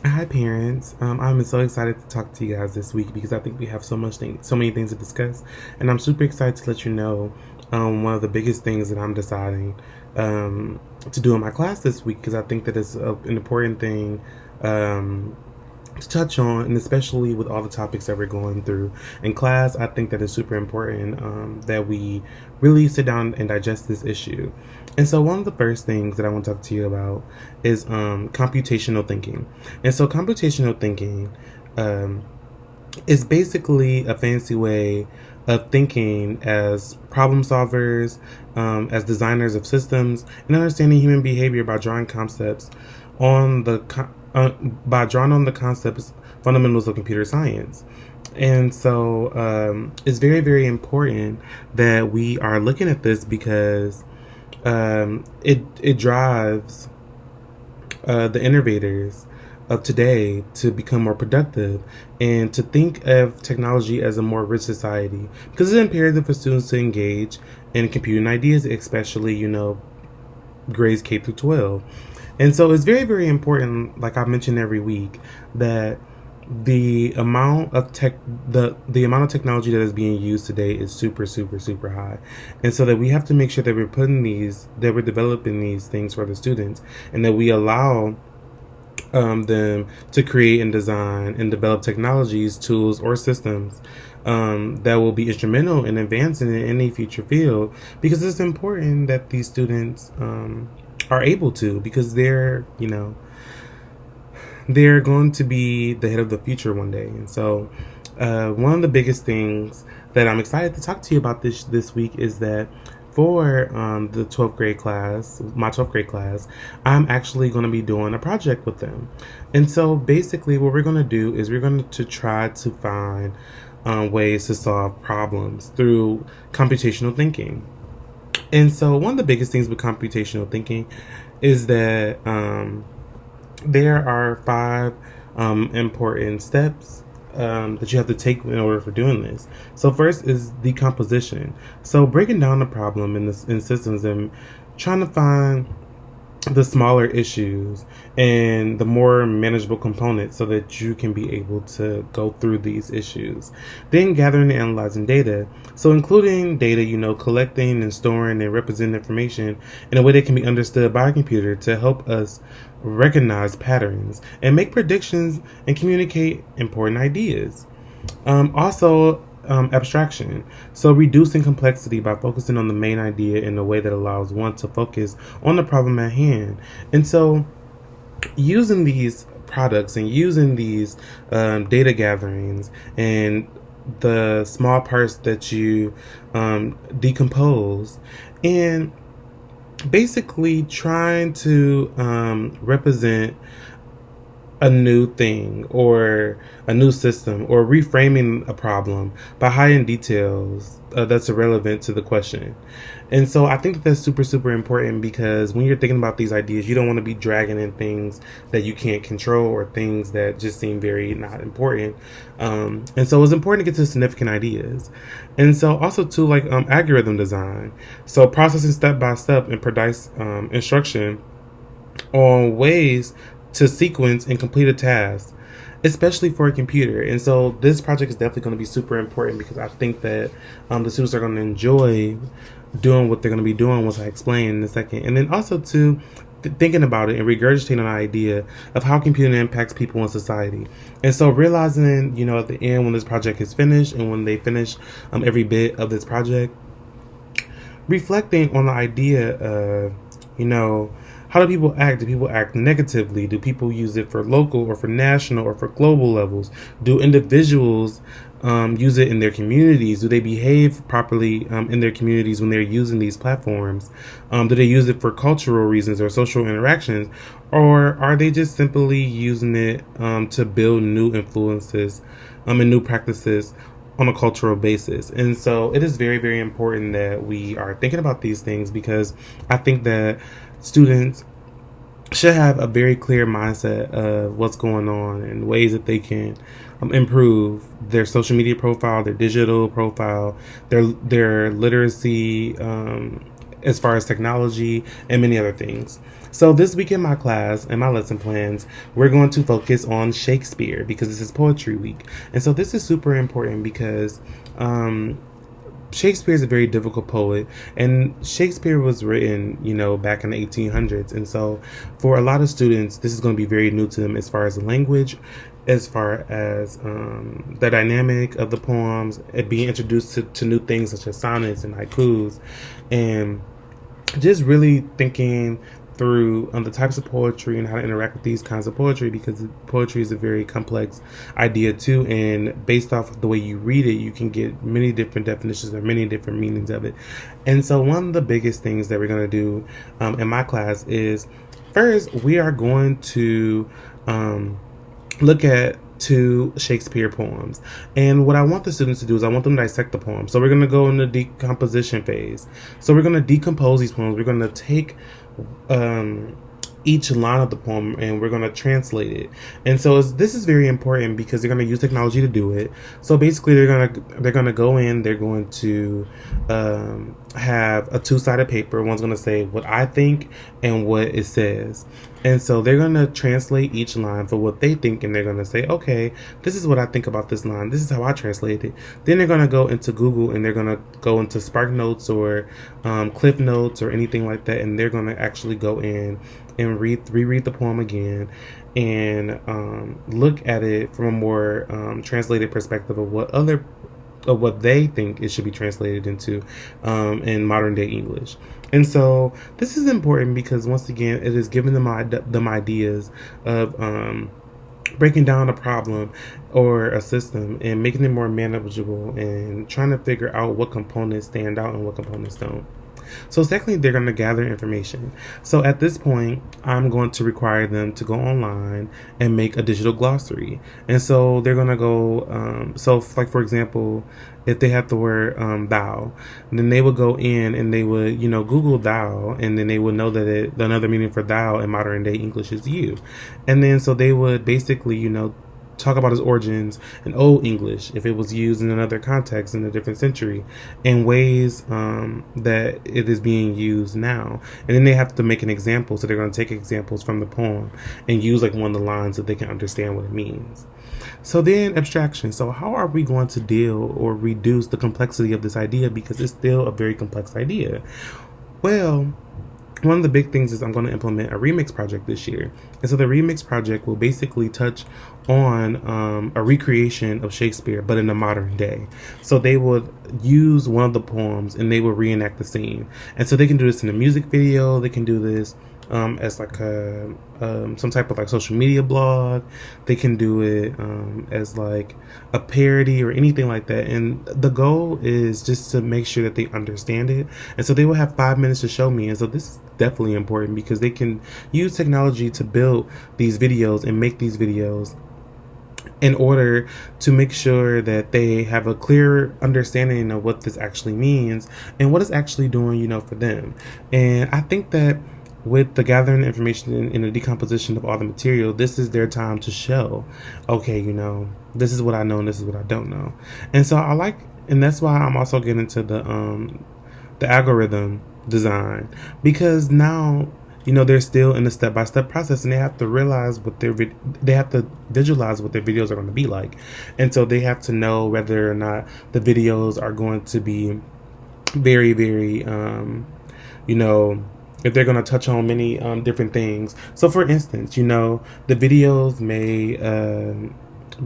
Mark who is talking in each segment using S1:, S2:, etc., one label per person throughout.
S1: Hi, parents. I'm so excited to talk to you guys this week because I think we have so many things to discuss, and I'm super excited to let you know one of the biggest things that I'm deciding to do in my class this week because I think that it's an important thing um, to touch on, and especially with all the topics that we're going through in class, I think that it's super important that we really sit down and digest this issue. And so, one of the first things that I want to talk to you about is computational thinking. And so, computational thinking um, is basically a fancy way of thinking as problem solvers, as designers of systems, and understanding human behavior by drawing concepts on the by drawing on the concepts fundamentals of computer science. And so it's very, very important that we are looking at this because it drives the innovators of today to become more productive and to think of technology as a more rich society, because it's imperative for students to engage in computing ideas, especially grades K through 12. And so it's very, very important, like I mentioned every week, that the amount of the amount of technology that is being used today is super, super, super high. And so that we have to make sure that we're developing these things for the students, and that we allow them to create and design and develop technologies, tools, or systems that will be instrumental in advancing in any future field, because it's important that these students are able to, because they're going to be the head of the future one day. And so one of the biggest things that I'm excited to talk to you about this week is that for the 12th grade class, my 12th grade class, I'm actually going to be doing a project with them. And so basically what we're going to do is we're going to try to find ways to solve problems through computational thinking. And so one of the biggest things with computational thinking is that there are five important steps that you have to take in order for doing this. So first is decomposition. So breaking down the problem in systems and trying to find the smaller issues and the more manageable components so that you can be able to go through these issues. Then gathering and analyzing data. So including data, collecting and storing and representing information in a way that can be understood by a computer to help us recognize patterns and make predictions and communicate important ideas. Also, abstraction. So reducing complexity by focusing on the main idea in a way that allows one to focus on the problem at hand. And so using these products and using these data gatherings and the small parts that you decompose, and basically trying to represent a new thing or a new system, or reframing a problem by hiding details that's irrelevant to the question. And so I think that's super, super important, because when you're thinking about these ideas, you don't want to be dragging in things that you can't control or things that just seem very not important. And so it's important to get to significant ideas. And so also too, like algorithm design. So processing step by step and precise instruction on ways to sequence and complete a task, especially for a computer. And so this project is definitely going to be super important, because I think that the students are going to enjoy doing what they're going to be doing once I explain in a second. And then also to thinking about it and regurgitating an idea of how computing impacts people in society. And so realizing, at the end when this project is finished and when they finish every bit of this project, reflecting on the idea of, how do people act? Do people act negatively? Do people use it for local or for national or for global levels? Do individuals use it in their communities? Do they behave properly in their communities when they're using these platforms? Do they use it for cultural reasons or social interactions? Or are they just simply using it to build new influences and new practices on a cultural basis? And so it is very, very important that we are thinking about these things, because I think that students should have a very clear mindset of what's going on and ways that they can improve their social media profile, their digital profile, their literacy as far as technology, and many other things. So this week in my class and my lesson plans, we're going to focus on Shakespeare because this is Poetry Week. And so this is super important because Shakespeare is a very difficult poet, and Shakespeare was written, back in the 1800s. And so for a lot of students, this is going to be very new to them as far as the language, as far as the dynamic of the poems, and being introduced to new things such as sonnets and haikus, and just really thinking through the types of poetry and how to interact with these kinds of poetry, because poetry is a very complex idea too, and based off of the way you read it, you can get many different definitions or many different meanings of it. And so one of the biggest things that we're going to do in my class is, first, we are going to look at 2 Shakespeare poems. And what I want the students to do is I want them to dissect the poem. So we're going to go in the decomposition phase. So we're going to decompose these poems. We're going to take each line of the poem and we're going to translate it. And so this is very important because they're going to use technology to do it. So basically they're going to go in, they're going to have a 2-sided paper. One's going to say what I think and what it says. And so they're going to translate each line for what they think, and they're going to say, okay, this is what I think about this line. This is how I translate it. Then they're going to go into Google and they're going to go into Spark Notes or Clip Notes or anything like that, and they're going to actually go in and reread the poem again and look at it from a more translated perspective of what they think it should be translated into in modern day English. And so this is important because, once again, it is giving them ideas of breaking down a problem or a system and making it more manageable and trying to figure out what components stand out and what components don't. So secondly, they're going to gather information. So at this point, I'm going to require them to go online and make a digital glossary. And so they're going to go, like for example, if they have the word thou, then they would go in and they would, Google thou, and then they would know that another meaning for thou in modern day English is you. And then so they would basically, talk about its origins in Old English, if it was used in another context in a different century, in ways that it is being used now. And then they have to make an example, so they're going to take examples from the poem and use like one of the lines so they can understand what it means. So then abstraction. So how are we going to deal or reduce the complexity of this idea, because it's still a very complex idea? Well, one of the big things is I'm going to implement a remix project this year. And so the remix project will basically touch on a recreation of Shakespeare, but in the modern day. So they would use one of the poems and they will reenact the scene. And so they can do this in a music video. They can do this as like some type of like social media blog. They can do it as like a parody or anything like that. And the goal is just to make sure that they understand it. And so they will have 5 minutes to show me. And so this is definitely important because they can use technology to build these videos and make these videos in order to make sure that they have a clear understanding of what this actually means and what it's actually doing, for them. And I think that with the gathering information and the decomposition of all the material, this is their time to show, okay, this is what I know and this is what I don't know. And so and that's why I'm also getting into the algorithm design, because now, they're still in the step-by-step process, and they have to realize they have to visualize what their videos are going to be like. And so they have to know whether or not the videos are going to be very, very, if they're going to touch on many different things. So for instance, the videos may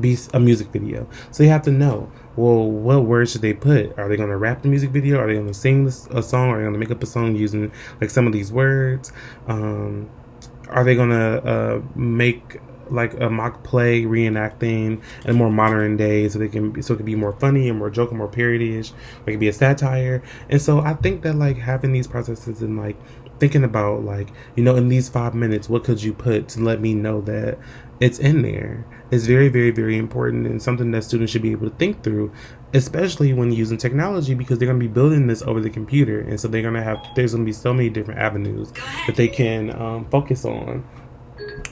S1: be a music video. So you have to know, well, what words should they put? Are they going to rap the music video? Are they going to sing a song? Are they going to make up a song using like some of these words? Are they going to make like a mock play reenacting in a more modern day so it can be more funny and more joke and more parody-ish? It can be a satire. And so I think that like having these processes and like thinking about like, in these 5 minutes, what could you put to let me know that it's in there is very, very, very important, and something that students should be able to think through, especially when using technology, because they're going to be building this over the computer. And so there's going to be so many different avenues that they can focus on.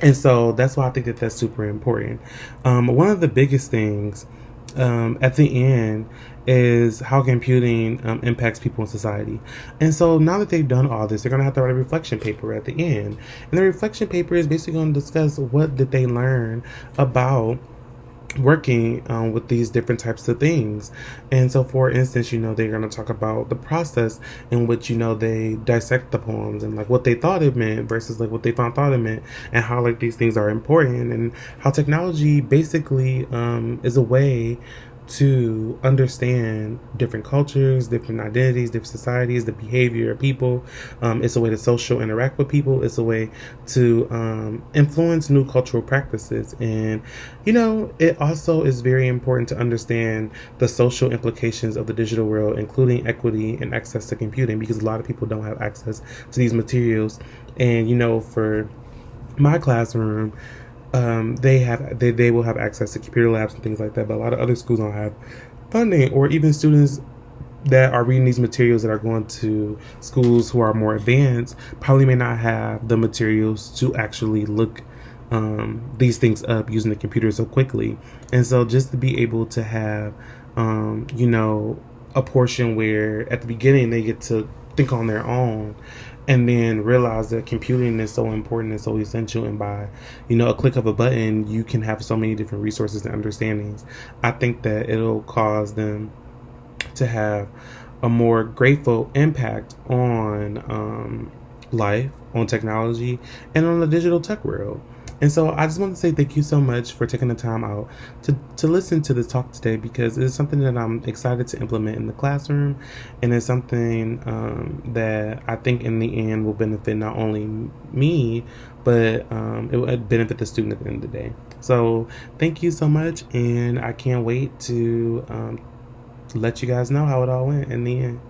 S1: And so that's why I think that that's super important. One of the biggest things at the end is how computing impacts people in society. And so now that they've done all this, they're going to have to write a reflection paper at the end. And the reflection paper is basically going to discuss what did they learn about working with these different types of things. And so, for instance, they're going to talk about the process in which, they dissect the poems and like what they thought it meant versus like what they found thought it meant, and how like these things are important, and how technology basically is a way to understand different cultures, different identities, different societies, the behavior of people. It's a way to social interact with people. It's a way to influence new cultural practices. And, it also is very important to understand the social implications of the digital world, including equity and access to computing, because a lot of people don't have access to these materials. And, for my classroom, they will have access to computer labs and things like that, but a lot of other schools don't have funding, or even students that are reading these materials that are going to schools who are more advanced probably may not have the materials to actually look these things up using the computer so quickly. And so just to be able to have a portion where at the beginning they get to think on their own, and then realize that computing is so important and so essential, and by a click of a button you can have so many different resources and understandings. I think that it'll cause them to have a more grateful impact on life, on technology, and on the digital tech world. And so I just want to say thank you so much for taking the time out to listen to this talk today, because it's something that I'm excited to implement in the classroom, and it's something that I think in the end will benefit not only me, but it will benefit the student at the end of the day. So thank you so much, and I can't wait to let you guys know how it all went in the end.